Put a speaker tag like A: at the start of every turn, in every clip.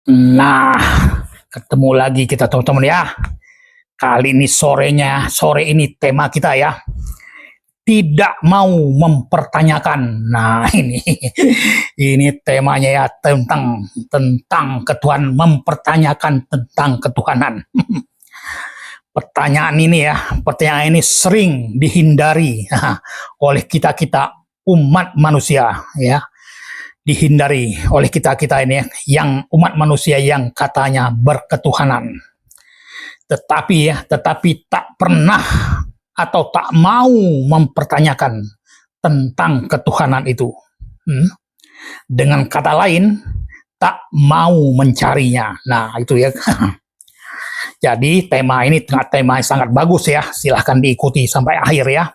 A: Nah, ketemu lagi kita teman-teman ya. Kali ini sore ini tema kita ya. Tidak mau mempertanyakan. Nah, ini temanya ya tentang Ketuhanan, mempertanyakan tentang ketuhanan. Pertanyaan ini sering dihindari oleh kita umat manusia ya, dihindari oleh kita ini yang umat manusia yang katanya berketuhanan, tetapi tak pernah atau tak mau mempertanyakan tentang ketuhanan itu. Dengan kata lain, tak mau mencarinya. Nah, itu ya. Jadi tema ini tema yang sangat bagus ya. Silahkan diikuti sampai akhir ya.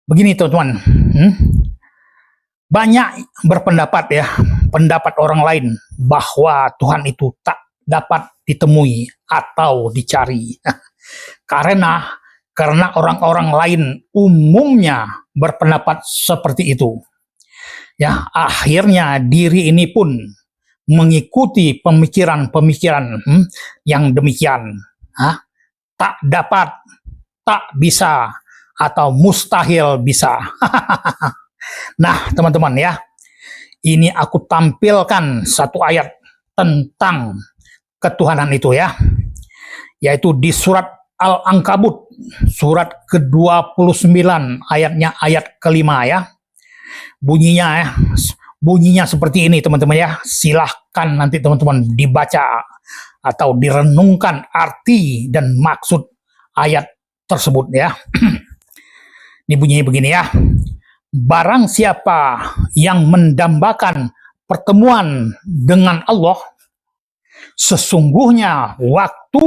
A: Begini teman-teman. Banyak berpendapat ya, pendapat orang lain bahwa Tuhan itu tak dapat ditemui atau dicari. Karena orang-orang lain umumnya berpendapat seperti itu. Ya, akhirnya diri ini pun mengikuti pemikiran-pemikiran yang demikian. Tak dapat, tak bisa, atau mustahil bisa. Nah, teman-teman ya, ini aku tampilkan satu ayat tentang ketuhanan itu ya, yaitu di surat Al-Ankabut, surat ke-29, ayat kelima ya. Bunyinya seperti ini teman-teman ya. Silahkan nanti teman-teman dibaca atau direnungkan arti dan maksud ayat tersebut ya. Ini bunyinya begini ya. Barang siapa yang mendambakan pertemuan dengan Allah, sesungguhnya waktu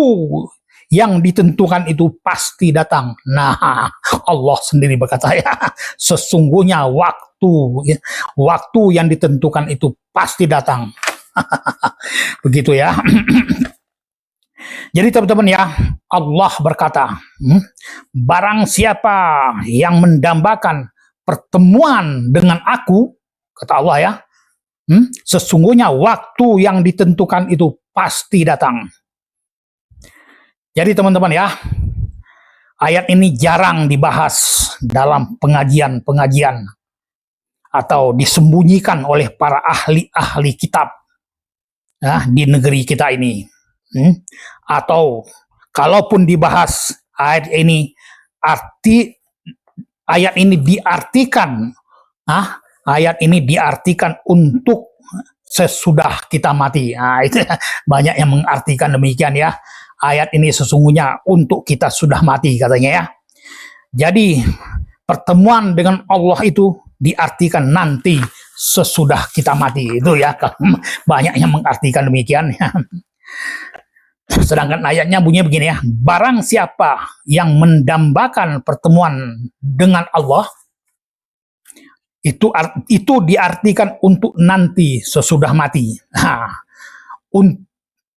A: yang ditentukan itu pasti datang. Nah, Allah sendiri berkata ya, sesungguhnya waktu yang ditentukan itu pasti datang. Begitu ya. Jadi teman-teman ya, Allah berkata, barang siapa yang mendambakan pertemuan dengan aku, kata Allah ya, sesungguhnya waktu yang ditentukan itu pasti datang. Jadi teman-teman ya, ayat ini jarang dibahas dalam pengajian-pengajian atau disembunyikan oleh para ahli-ahli kitab ya, di negeri kita ini. Atau kalaupun dibahas ayat ini, ayat ini diartikan untuk sesudah kita mati. Nah, itu banyak yang mengartikan demikian ya. Ayat ini sesungguhnya untuk kita sudah mati katanya ya. Jadi pertemuan dengan Allah itu diartikan nanti sesudah kita mati itu ya. Banyak yang mengartikan demikian ya. Sedangkan ayatnya bunyinya begini ya. Barang siapa yang mendambakan pertemuan dengan Allah, itu diartikan untuk nanti sesudah mati.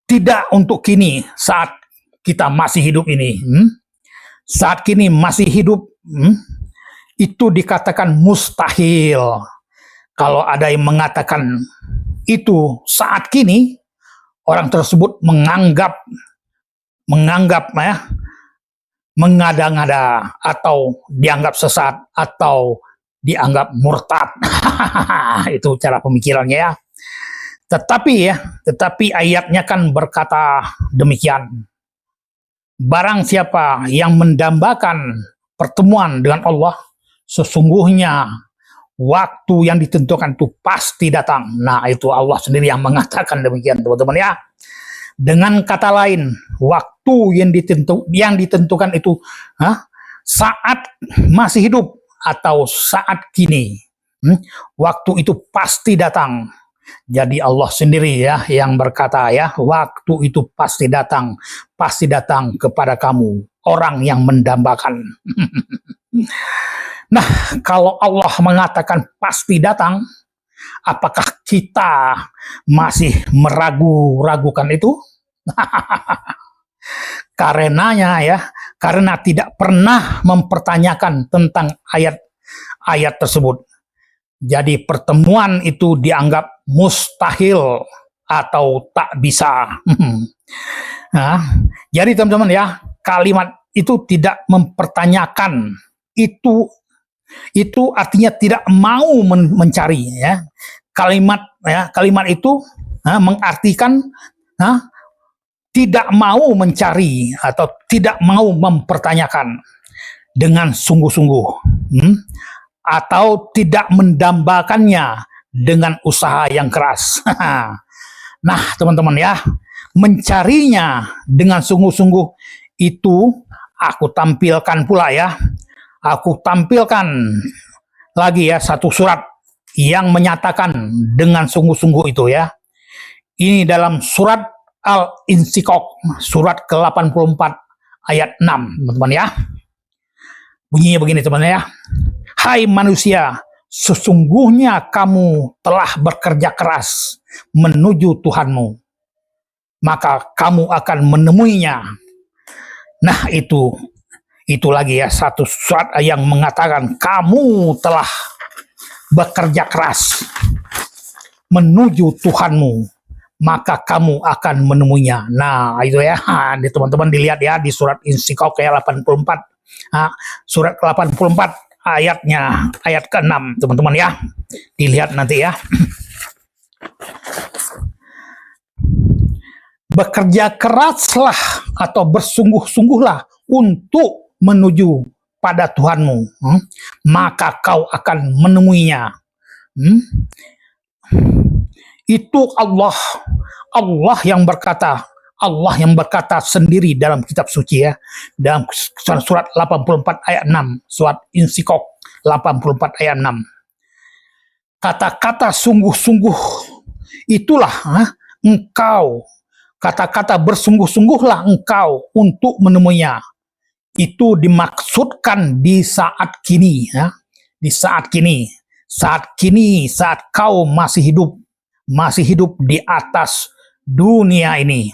A: Tidak untuk kini saat kita masih hidup ini. Saat kini masih hidup, itu dikatakan mustahil. Kalau ada yang mengatakan itu saat kini, orang tersebut menganggap ya, mengada-ngada atau dianggap sesat atau dianggap murtad. Itu cara pemikirannya ya. Tetapi ayatnya kan berkata demikian. Barang siapa yang mendambakan pertemuan dengan Allah, sesungguhnya waktu yang ditentukan itu pasti datang. Nah, itu Allah sendiri yang mengatakan demikian, teman-teman ya. Dengan kata lain, waktu yang ditentukan itu saat masih hidup atau saat kini, waktu itu pasti datang. Jadi Allah sendiri ya yang berkata ya, waktu itu pasti datang kepada kamu, orang yang mendambakan. Nah, kalau Allah mengatakan pasti datang, apakah kita masih meragukan itu? Karena tidak pernah mempertanyakan tentang ayat tersebut. Jadi pertemuan itu dianggap mustahil atau tak bisa. Nah, jadi teman-teman ya, kalimat itu tidak mempertanyakan, itu artinya tidak mau mencari ya. Kalimat itu mengartikan tidak mau mencari atau tidak mau mempertanyakan dengan sungguh-sungguh, atau tidak mendambakannya dengan usaha yang keras. Nah, teman-teman ya, mencarinya dengan sungguh-sungguh itu aku tampilkan pula ya. Aku tampilkan lagi ya satu surat yang menyatakan dengan sungguh-sungguh itu ya. Ini dalam surat Al-Insyikok, surat ke-84 ayat 6, teman-teman ya. Bunyinya begini, teman-teman ya. Hai manusia, sesungguhnya kamu telah bekerja keras menuju Tuhanmu, maka kamu akan menemuinya. Nah, itu lagi ya, satu surat yang mengatakan kamu telah bekerja keras menuju Tuhanmu, maka kamu akan menemuinya. Nah, itu ya, teman-teman dilihat ya di surat Insyikok kayak 84. Surat ke-84 ayatnya, ayat ke-6, teman-teman ya. Dilihat nanti ya. Bekerja keraslah atau bersungguh-sungguhlah untuk menuju pada Tuhanmu, maka kau akan menemuinya. Itu Allah yang berkata, Allah yang berkata sendiri dalam kitab suci ya, dalam surat 84 ayat 6, surat Insyikok 84 ayat 6. Kata-kata sungguh-sungguh itulah engkau, kata-kata bersungguh-sungguhlah engkau untuk menemuinya. Itu dimaksudkan di saat kini ya, di saat kini, saat kau masih hidup di atas dunia ini.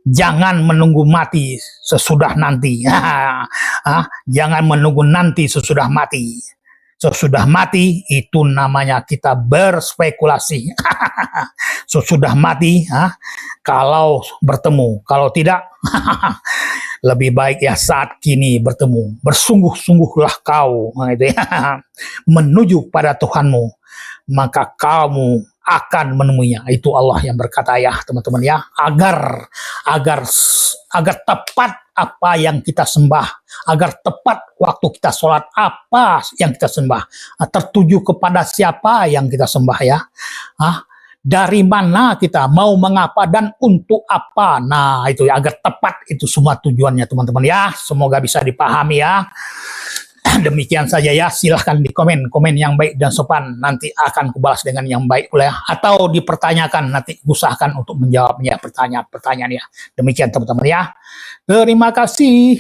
A: Jangan menunggu mati sesudah nanti. Jangan menunggu nanti sesudah mati. Sesudah mati itu namanya kita berspekulasi. Sesudah mati, kalau bertemu, kalau tidak, lebih baik ya saat kini bertemu. Bersungguh-sungguhlah kau menuju pada Tuhanmu, maka kamu akan menemuinya. Itu Allah yang berkata ya, teman-teman ya, agar tepat apa yang kita sembah, agar tepat waktu kita sholat apa yang kita sembah, tertuju kepada siapa yang kita sembah ya, dari mana kita mau mengapa dan untuk apa. Nah, itu ya, agar tepat itu semua tujuannya, teman-teman ya. Semoga bisa dipahami ya. Demikian saja ya, silahkan di komen yang baik dan sopan, nanti akan kubalas dengan yang baik pula ya. Atau dipertanyakan, nanti usahakan untuk menjawabnya pertanyaan-pertanyaan ya. Demikian teman-teman ya. Terima kasih.